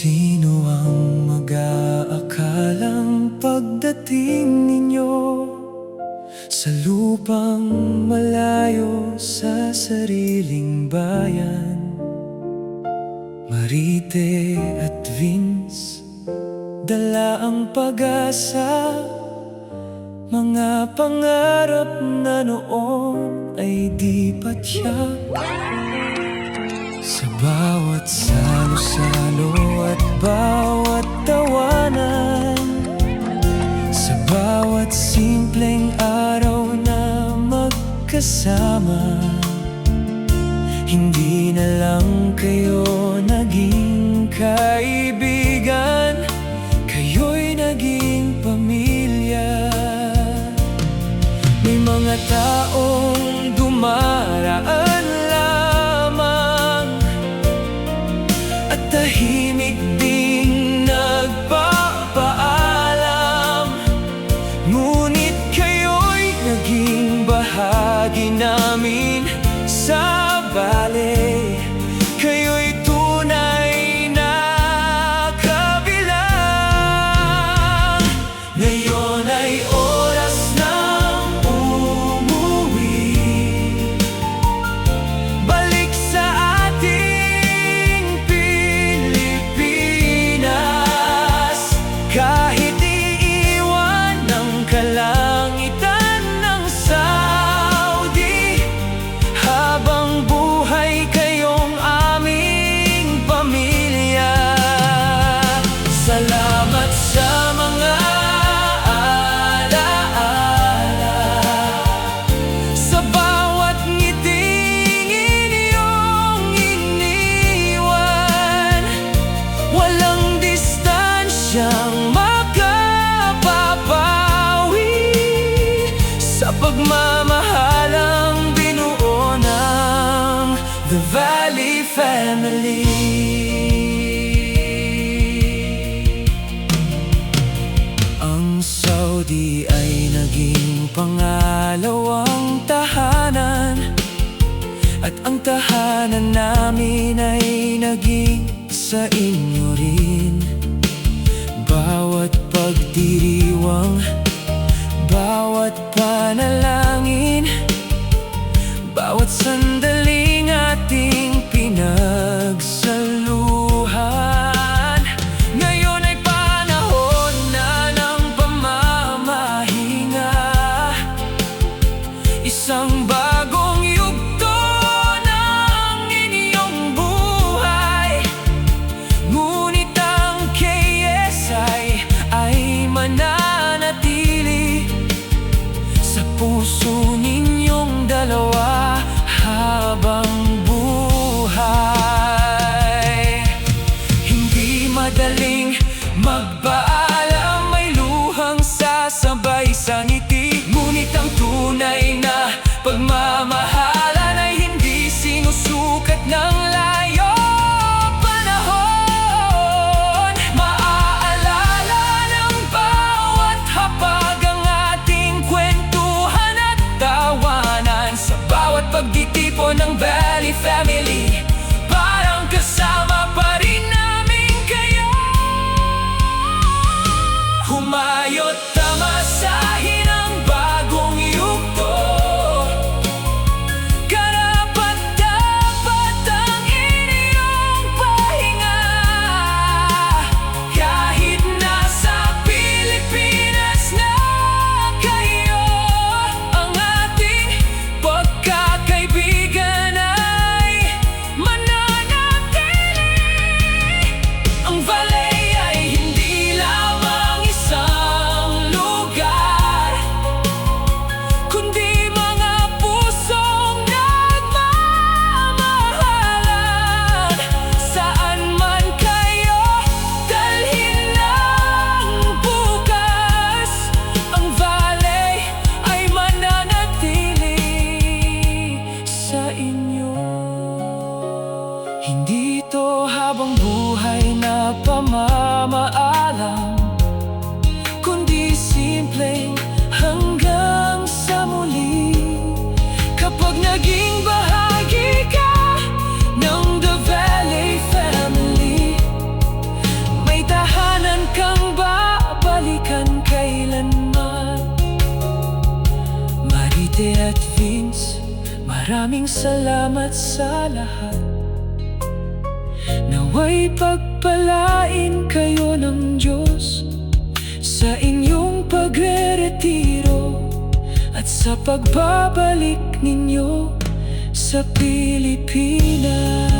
Sino ang mag-aakalang pagdating ninyo sa lupang malayo sa sariling bayan? Marite at Vince, dala ang pag-asa, mga pangarap na noon ay di pa tiyak. Sa bawat salo-salo at bawat tawanan, sa bawat simpleng araw na magkasama, hindi na lang kayo naging kaibigan, kayo'y naging pamilya. May mga taong dumaraan lamang at tahimik ding nagpapaalam, ngunit kayo'y naging bahagi namin. Sa bale, kayo'y tunay na kabilang. Ngayon ay oras ng umuwi, balik sa ating Pilipinas. Kahit iiwan ng kalangitan ng Saudi, habang buhay kayong aming pamilya. Salamat sa mga alaala, sa bawat ngiting inyong iniwan. Walang distansyang makapapawi sa pagmamahalang binuo ng The Valley Family. Ang Saudi ay naging pangalawang tahanan, at ang tahanan namin ay naging sa inyo rin. Bawat pagdiriwang, bawat panalangin, bawat sandaling ating pinagsaluhan. Ngayon ay panahon na ng pamamahinga, isang bagong yugto ng inyong buhay. Ngunit ang KSI ay mananatili sa puso ninyong dalawa habang buhay. Hindi madaling magpaalam, may luhang sasabay sa ngiti, ngunit ang tunay na pagmamahalan ay hindi sinusukat ng layo panahon. Maaalala ng bawat hapag ang ating kwentuhan at tawanan, sa bawat pagtitipon ng Valley Family. Parang kasama pa rin namin kayo. Humayo't tamasahin ang bagong yugto, Maraming salamat sa lahat. Naway pagpalain kayo ng Diyos sa inyong pagre-retiro at sa pagbabalik ninyo sa Pilipinas.